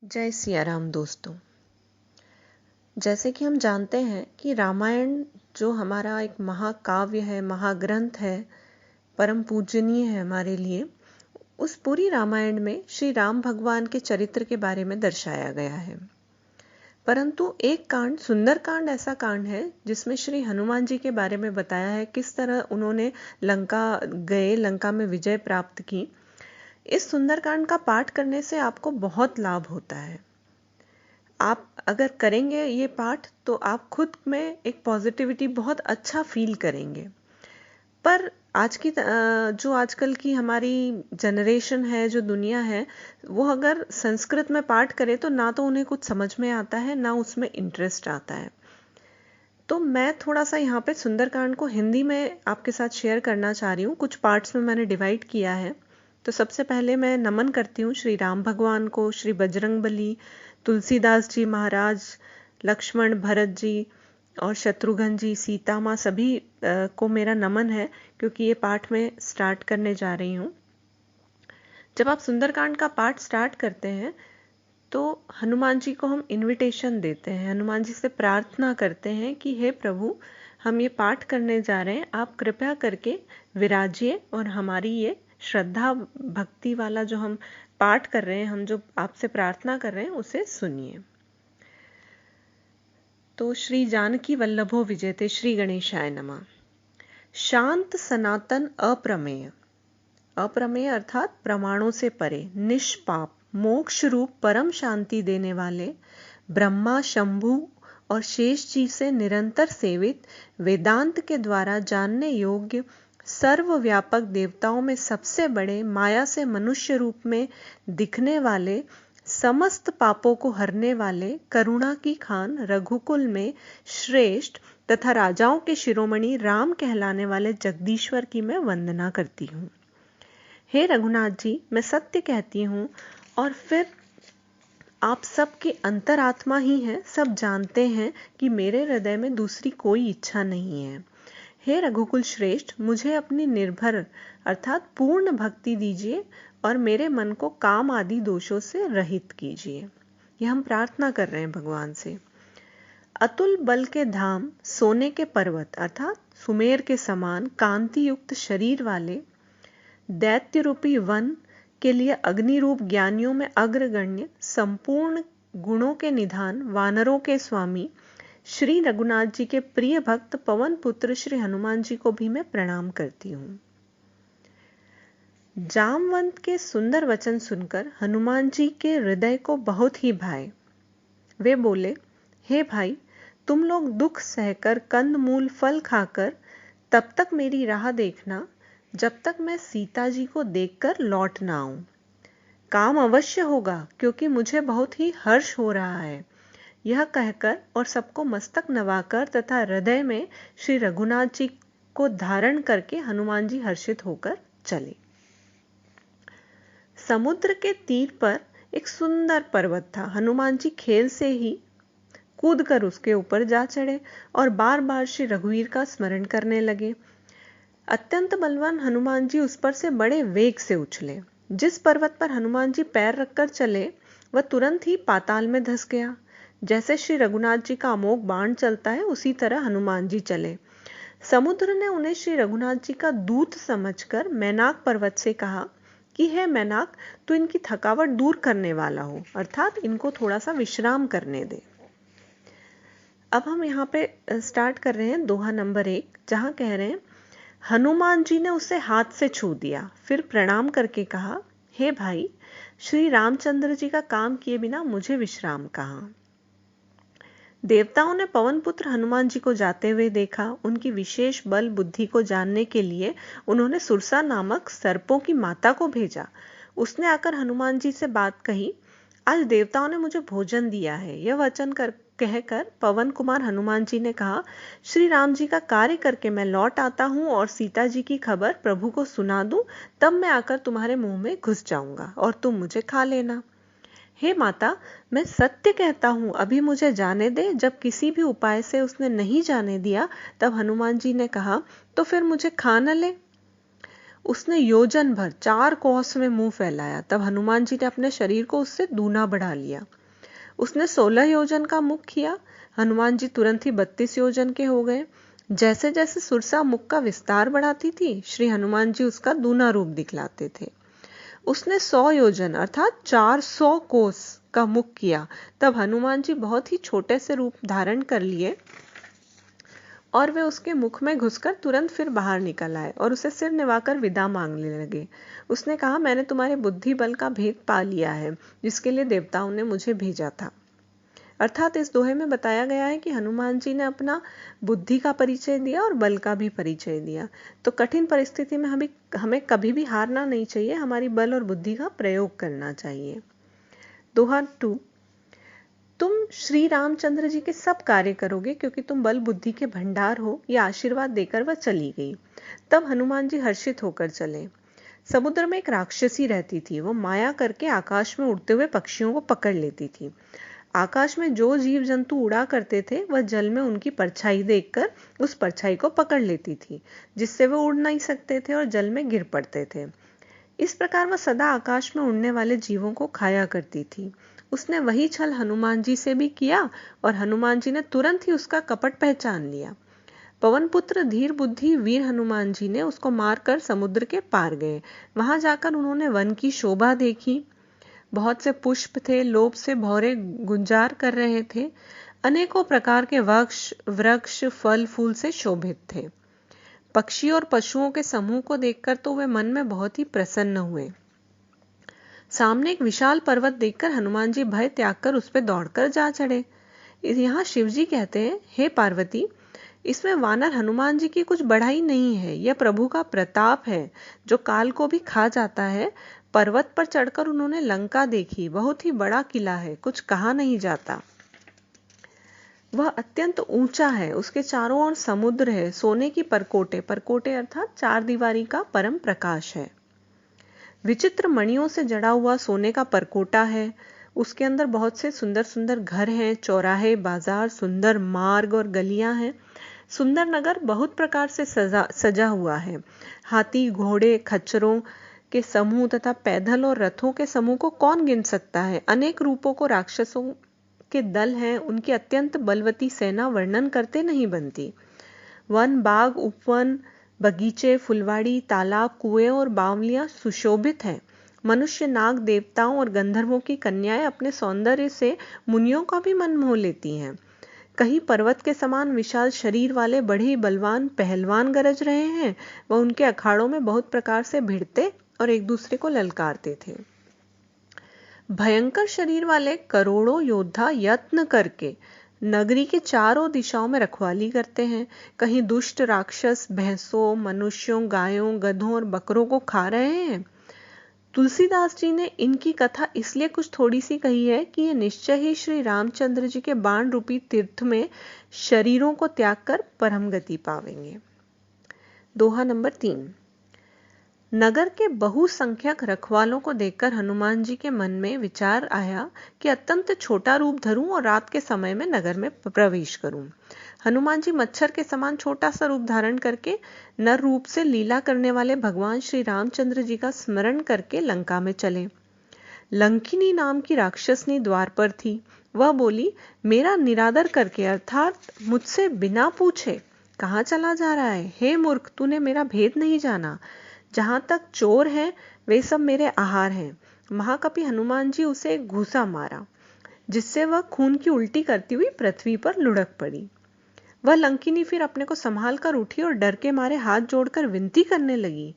जय सिया राम दोस्तों। जैसे कि हम जानते हैं कि रामायण जो हमारा एक महाकाव्य है, महाग्रंथ है, परम पूजनीय है हमारे लिए, उस पूरी रामायण में श्री राम भगवान के चरित्र के बारे में दर्शाया गया है। परंतु एक कांड, सुंदर कांड, ऐसा कांड है जिसमें श्री हनुमान जी के बारे में बताया है किस तरह उन्होंने लंका गए, लंका में विजय प्राप्त की। इस सुंदरकांड का पाठ करने से आपको बहुत लाभ होता है। आप अगर करेंगे ये पाठ तो आप खुद में एक पॉजिटिविटी बहुत अच्छा फील करेंगे। पर आज की जो आजकल की हमारी जनरेशन है, जो दुनिया है, वो अगर संस्कृत में पाठ करे तो ना तो उन्हें कुछ समझ में आता है, ना उसमें इंटरेस्ट आता है। तो मैं थोड़ा सा यहाँ पे सुंदरकांड को हिंदी में आपके साथ शेयर करना चाह रही हूँ। कुछ पार्ट्स में मैंने डिवाइड किया है। तो सबसे पहले मैं नमन करती हूँ श्री राम भगवान को, श्री बजरंगबली, तुलसीदास जी महाराज, लक्ष्मण, भरत जी और शत्रुघ्न जी, सीता माँ, सभी को मेरा नमन है, क्योंकि ये पाठ में स्टार्ट करने जा रही हूँ। जब आप सुंदरकांड का पाठ स्टार्ट करते हैं तो हनुमान जी को हम इनविटेशन देते हैं, हनुमान जी से प्रार्थना करते हैं कि हे प्रभु, हम ये पाठ करने जा रहे हैं, आप कृपया करके विराजिए और हमारी ये श्रद्धा भक्ति वाला जो हम पाठ कर रहे हैं, हम जो आपसे प्रार्थना कर रहे हैं, उसे सुनिए। तो श्री जानकी वल्लभो विजयते, श्री गणेशाय नमः। शांत सनातन अप्रमेय, अप्रमेय अर्थात प्रमाणों से परे, निष्पाप, मोक्ष रूप परम शांति देने वाले, ब्रह्मा, शंभु और शेष जी से निरंतर सेवित, वेदांत के द्वारा जानने योग्य, सर्वव्यापक, देवताओं में सबसे बड़े, माया से मनुष्य रूप में दिखने वाले, समस्त पापों को हरने वाले, करुणा की खान, रघुकुल में श्रेष्ठ तथा राजाओं के शिरोमणि राम कहलाने वाले जगदीश्वर की मैं वंदना करती हूँ। हे रघुनाथ जी, मैं सत्य कहती हूँ और फिर आप सबके अंतरात्मा ही हैं, सब जानते हैं कि मेरे हृदय में दूसरी कोई इच्छा नहीं है। हे रघुकुल श्रेष्ठ, मुझे अपनी निर्भर अर्थात पूर्ण भक्ति दीजिए और मेरे मन को काम आदि दोषों से रहित कीजिए। यह हम प्रार्थना कर रहे हैं भगवान से। अतुल बल के धाम, सोने के पर्वत अर्थात सुमेर के समान कांति युक्त शरीर वाले, दैत्य रूपी वन के लिए अग्नि रूप ज्ञानियों में अग्रगण्य, संपूर्ण गुणों के निधान, वानरों के स्वामी, श्री रघुनाथ जी के प्रिय भक्त पवन पुत्र श्री हनुमान जी को भी मैं प्रणाम करती हूँ। जामवंत के सुंदर वचन सुनकर हनुमान जी के हृदय को बहुत ही भाए। वे बोले, हे भाई, तुम लोग दुख सहकर, कंद मूल फल खाकर तब तक मेरी राह देखना जब तक मैं सीता जी को देखकर लौट ना आऊं। काम अवश्य होगा, क्योंकि मुझे बहुत ही हर्ष हो रहा है। यह कहकर और सबको मस्तक नवाकर तथा हृदय में श्री रघुनाथ जी को धारण करके हनुमान जी हर्षित होकर चले। समुद्र के तीर पर एक सुंदर पर्वत था। हनुमान जी खेल से ही कूदकर उसके ऊपर जा चढ़े और बार बार श्री रघुवीर का स्मरण करने लगे। अत्यंत बलवान हनुमान जी उस पर से बड़े वेग से उछले। जिस पर्वत पर हनुमान जी पैर रखकर चले, वह तुरंत ही पाताल में धंस गया। जैसे श्री रघुनाथ जी का अमोघ बाण चलता है, उसी तरह हनुमान जी चले। समुद्र ने उन्हें श्री रघुनाथ जी का दूत समझकर मैनाक पर्वत से कहा कि हे मैनाक, तू इनकी थकावट दूर करने वाला हो, अर्थात इनको थोड़ा सा विश्राम करने दे। अब हम यहाँ पे स्टार्ट कर रहे हैं दोहा नंबर 1, जहां कह रहे हैं, हनुमान जी ने उसे हाथ से छू दिया, फिर प्रणाम करके कहा, हे भाई, श्री रामचंद्र जी का काम किए बिना मुझे विश्राम कहाँ। देवताओं ने पवन पुत्र हनुमान जी को जाते हुए देखा। उनकी विशेष बल बुद्धि को जानने के लिए उन्होंने सुरसा नामक सर्पों की माता को भेजा। उसने आकर हनुमान जी से बात कही, आज देवताओं ने मुझे भोजन दिया है। यह वचन कहकर पवन कुमार हनुमान जी ने कहा, श्री राम जी का कार्य करके मैं लौट आता हूं और सीता जी की खबर प्रभु को सुना दूं, तब मैं आकर तुम्हारे मुंह में घुस जाऊंगा और तुम मुझे खा लेना। हे माता, मैं सत्य कहता हूं, अभी मुझे जाने दे। जब किसी भी उपाय से उसने नहीं जाने दिया, तब हनुमान जी ने कहा, तो फिर मुझे खा न ले। उसने योजन भर 4 कोस में मुंह फैलाया। तब हनुमान जी ने अपने शरीर को उससे दूना बढ़ा लिया। उसने 16 योजन का मुख किया। हनुमान जी तुरंत ही 32 योजन के हो गए। जैसे जैसे सुरसा मुख का विस्तार बढ़ाती थी, श्री हनुमान जी उसका दूना रूप दिखलाते थे। उसने 100 योजन अर्थात 400 कोस का मुख किया, तब हनुमान जी बहुत ही छोटे से रूप धारण कर लिए और वे उसके मुख में घुसकर तुरंत फिर बाहर निकल आए और उसे सिर निभाकर विदा मांगने लगे। उसने कहा, मैंने तुम्हारे बुद्धि बल का भेद पा लिया है, जिसके लिए देवताओं ने मुझे भेजा था। अर्थात इस दोहे में बताया गया है कि हनुमान जी ने अपना बुद्धि का परिचय दिया और बल का भी परिचय दिया। तो कठिन परिस्थिति में हमें कभी भी हारना नहीं चाहिए, हमारी बल और बुद्धि का प्रयोग करना चाहिए। दोहा 2। तुम श्री रामचंद्र जी के सब कार्य करोगे क्योंकि तुम बल बुद्धि के भंडार हो, यह आशीर्वाद देकर वह चली गई। तब हनुमान जी हर्षित होकर चले। समुद्र में एक राक्षसी रहती थी। वो माया करके आकाश में उड़ते हुए पक्षियों को पकड़ लेती थी। आकाश में जो जीव जंतु उड़ा करते थे, वह जल में उनकी परछाई देखकर उस परछाई को पकड़ लेती थी, जिससे वे उड़ नहीं सकते थे और जल में गिर पड़ते थे। इस प्रकार वह सदा आकाश में उड़ने वाले जीवों को खाया करती थी। उसने वही छल हनुमान जी से भी किया और हनुमान जी ने तुरंत ही उसका कपट पहचान लिया। पवन पुत्र धीर बुद्धि वीर हनुमान जी ने उसको मारकर समुद्र के पार गए। वहां जाकर उन्होंने वन की शोभा देखी। बहुत से पुष्प थे, लोभ से भौरे गुंजार कर रहे थे। अनेकों प्रकार के वृक्ष फल फूल से शोभित थे। पक्षी और पशुओं के समूह को देखकर तो वे मन में बहुत ही प्रसन्न हुए। सामने एक विशाल पर्वत देखकर हनुमान जी भय त्याग कर उस पर दौड़कर जा चढ़े। यहाँ शिव जी कहते हैं, हे पार्वती, इसमें वानर हनुमान जी की कुछ बढ़ाई नहीं है। यह प्रभु का प्रताप है जो काल को भी खा जाता है। पर्वत पर चढ़कर उन्होंने लंका देखी। बहुत ही बड़ा किला है, कुछ कहा नहीं जाता। वह अत्यंत ऊंचा है, उसके चारों ओर समुद्र है। सोने की परकोटे अर्थात 4 दीवारी का परम प्रकाश है। विचित्र मणियों से जड़ा हुआ सोने का परकोटा है। उसके अंदर बहुत से सुंदर सुंदर घर हैं, चौराहे, बाजार, सुंदर मार्ग और गलियां हैं। सुंदर नगर बहुत प्रकार से सजा हुआ है। हाथी, घोड़े, खच्चरों के समूह तथा पैदल और रथों के समूह को कौन गिन सकता है। अनेक रूपों को राक्षसों के दल हैं। उनकी अत्यंत बलवती सेना वर्णन करते नहीं बनती। वन, बाग, उपवन, बगीचे, फुलवाड़ी, तालाब, कुएं और बावलियां सुशोभित हैं। मनुष्य, नाग, देवताओं और गंधर्वों की कन्याएं अपने सौंदर्य से मुनियों का भी मन मोह लेती हैं। कहीं पर्वत के समान विशाल शरीर वाले बड़े बलवान पहलवान गरज रहे हैं। वह उनके अखाड़ों में बहुत प्रकार से भिड़ते और एक दूसरे को ललकारते थे। भयंकर शरीर वाले करोड़ों योद्धा यत्न करके नगरी के चारों दिशाओं में रखवाली करते हैं। कहीं दुष्ट राक्षस भैंसों, मनुष्यों, गायों, गधों और बकरों को खा रहे हैं। तुलसीदास जी ने इनकी कथा इसलिए कुछ थोड़ी सी कही है कि ये निश्चय ही श्री रामचंद्र जी के बाण रूपी तीर्थ में शरीरों को त्याग कर परम गति पावेंगे। दोहा नंबर 3। नगर के बहुसंख्यक रखवालों को देखकर हनुमान जी के मन में विचार आया कि अत्यंत छोटा रूप धरूं और रात के समय में नगर में प्रवेश करूं। हनुमान जी मच्छर के समान छोटा सा रूप धारण करके नर रूप से लीला करने वाले भगवान श्री रामचंद्र जी का स्मरण करके लंका में चले। लंकिनी नाम की राक्षसनी द्वार पर थी। वह बोली, मेरा निरादर करके अर्थात मुझसे बिना पूछे कहाँ चला जा रहा है। हे मूर्ख, तूने मेरा भेद नहीं जाना। जहां तक चोर हैं वे सब मेरे आहार हैं। महाकपि हनुमान जी उसे एक घूसा मारा, जिससे वह खून की उल्टी करती हुई पृथ्वी पर लुढ़क पड़ी। वह लंकिनी फिर अपने को संभाल कर उठी और डर के मारे हाथ जोड़कर विनती करने लगी।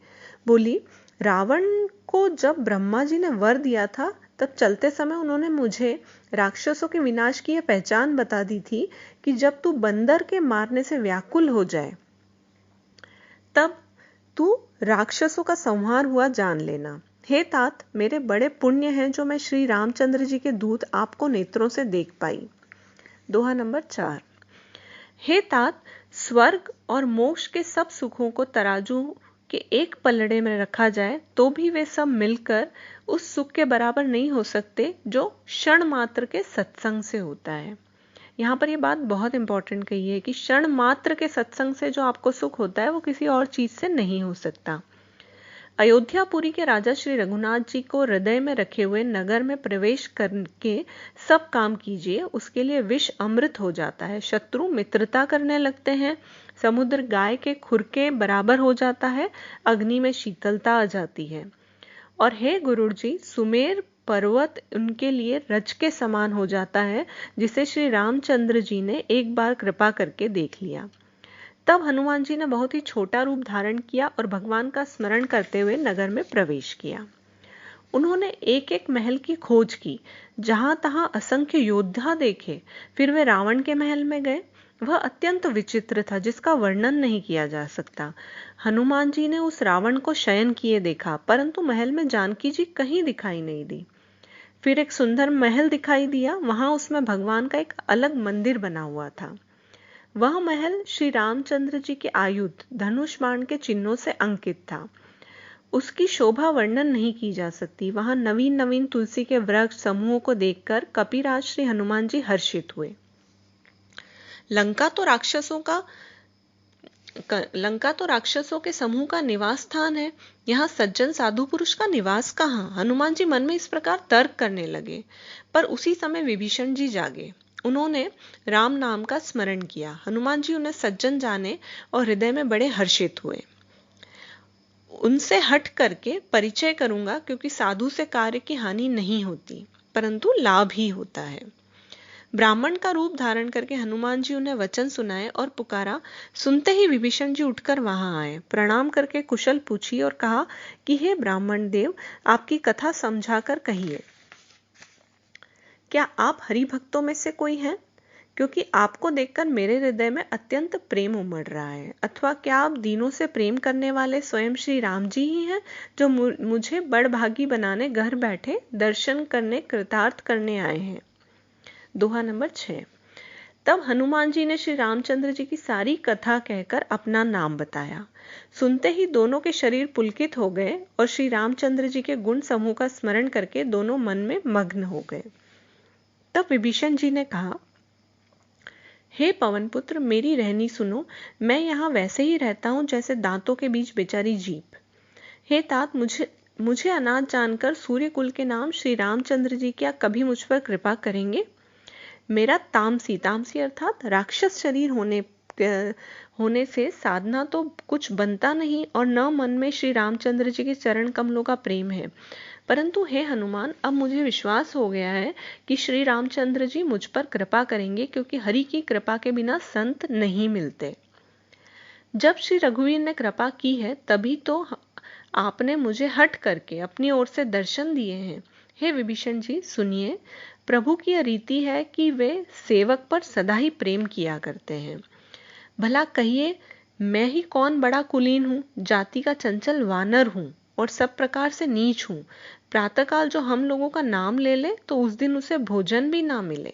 बोली, रावण को जब ब्रह्मा जी ने वर दिया था, तब चलते समय उन्होंने मुझे राक्षसों के विनाश की यह पहचान बता दी थी कि जब तू बंदर के मारने से व्याकुल हो जाए, तब तू राक्षसों का संहार हुआ जान लेना। हे तात, मेरे बड़े पुण्य हैं जो मैं श्री रामचंद्र जी के दूत आपको नेत्रों से देख पाई। दोहा नंबर 4। हे तात, स्वर्ग और मोक्ष के सब सुखों को तराजू के एक पलड़े में रखा जाए तो भी वे सब मिलकर उस सुख के बराबर नहीं हो सकते जो क्षण मात्र के सत्संग से होता है। यहाँ पर ये बात बहुत इंपॉर्टेंट कही है कि क्षण मात्र के सत्संग से जो आपको सुख होता है वो किसी और चीज से नहीं हो सकता। अयोध्यापुरी के राजा श्री रघुनाथ जी को हृदय में रखे हुए नगर में प्रवेश करके सब काम कीजिए, उसके लिए विष अमृत हो जाता है, शत्रु मित्रता करने लगते हैं, समुद्र गाय के खुर के बराबर हो जाता है, अग्नि में शीतलता आ जाती है। और हे गुरुड़ जी, सुमेर पर्वत उनके लिए रज के समान हो जाता है, जिसे श्री रामचंद्र जी ने एक बार कृपा करके देख लिया। तब हनुमान जी ने बहुत ही छोटा रूप धारण किया और भगवान का स्मरण करते हुए नगर में प्रवेश किया। उन्होंने एक एक महल की खोज की, जहां तहां असंख्य योद्धा देखे। फिर वे रावण के महल में गए। वह अत्यंत विचित्र था, जिसका वर्णन नहीं किया जा सकता। हनुमान जी ने उस रावण को शयन किए देखा, परंतु महल में जानकी जी कहीं दिखाई नहीं दी। फिर एक सुंदर महल दिखाई दिया, वहां उसमें भगवान का एक अलग मंदिर बना हुआ था। वह महल श्री रामचंद्र जी के आयुध धनुष बाण के चिन्हों से अंकित था। उसकी शोभा वर्णन नहीं की जा सकती। वहां नवीन नवीन तुलसी के वृक्ष समूहों को देखकर कपिराज श्री हनुमान जी हर्षित हुए। लंका तो राक्षसों के समूह का निवास स्थान है, यहाँ सज्जन साधु पुरुष का निवास कहाँ? हनुमान जी मन में इस प्रकार तर्क करने लगे, पर उसी समय विभीषण जी जागे। उन्होंने राम नाम का स्मरण किया। हनुमान जी उन्हें सज्जन जाने और हृदय में बड़े हर्षित हुए। उनसे हट करके परिचय करूंगा, क्योंकि साधु से कार्य की हानि नहीं होती, परंतु लाभ ही होता है। ब्राह्मण का रूप धारण करके हनुमान जी उन्हें वचन सुनाए और पुकारा। सुनते ही विभीषण जी उठकर वहां आए, प्रणाम करके कुशल पूछी और कहा कि हे ब्राह्मण देव, आपकी कथा समझाकर कहिए। क्या आप हरि भक्तों में से कोई हैं? क्योंकि आपको देखकर मेरे हृदय में अत्यंत प्रेम उमड़ रहा है। अथवा क्या आप दीनों से प्रेम करने वाले स्वयं श्री राम जी ही हैं, जो मुझे बड़भागी बनाने घर बैठे दर्शन करने कृतार्थ करने आए हैं। दोहा नंबर 6। तब हनुमान जी ने श्री रामचंद्र जी की सारी कथा कहकर अपना नाम बताया। सुनते ही दोनों के शरीर पुलकित हो गए और श्री रामचंद्र जी के गुण समूह का स्मरण करके दोनों मन में मग्न हो गए। तब विभीषण जी ने कहा, हे पवन पुत्र, मेरी रहनी सुनो। मैं यहाँ वैसे ही रहता हूँ जैसे दांतों के बीच बेचारी जीभ। हे तात, मुझे अनाथ जानकर सूर्य कुल के नाम श्री रामचंद्र जी क्या कभी मुझ पर कृपा करेंगे? मेरा तामसी अर्थात राक्षस शरीर होने से साधना तो कुछ बनता नहीं और न मन में श्री रामचंद्र जी के चरण कमलों का प्रेम है। परंतु हे हनुमान, अब मुझे विश्वास हो गया है कि श्री रामचंद्र जी मुझ पर कृपा करेंगे, क्योंकि हरि की कृपा के बिना संत नहीं मिलते। जब श्री रघुवीर ने कृपा की है, तभी तो आपने मुझे हट करके अपनी ओर से दर्शन दिए हैं। हे विभीषण जी, सुनिए। प्रभु की यह रीति है कि वे सेवक पर सदा ही प्रेम किया करते हैं। भला कहिए, मैं ही कौन बड़ा कुलीन हूँ, जाति का चंचल वानर हूँ और सब प्रकार से नीच हूँ। प्रातःकाल जो हम लोगों का नाम ले ले, तो उस दिन उसे भोजन भी ना मिले।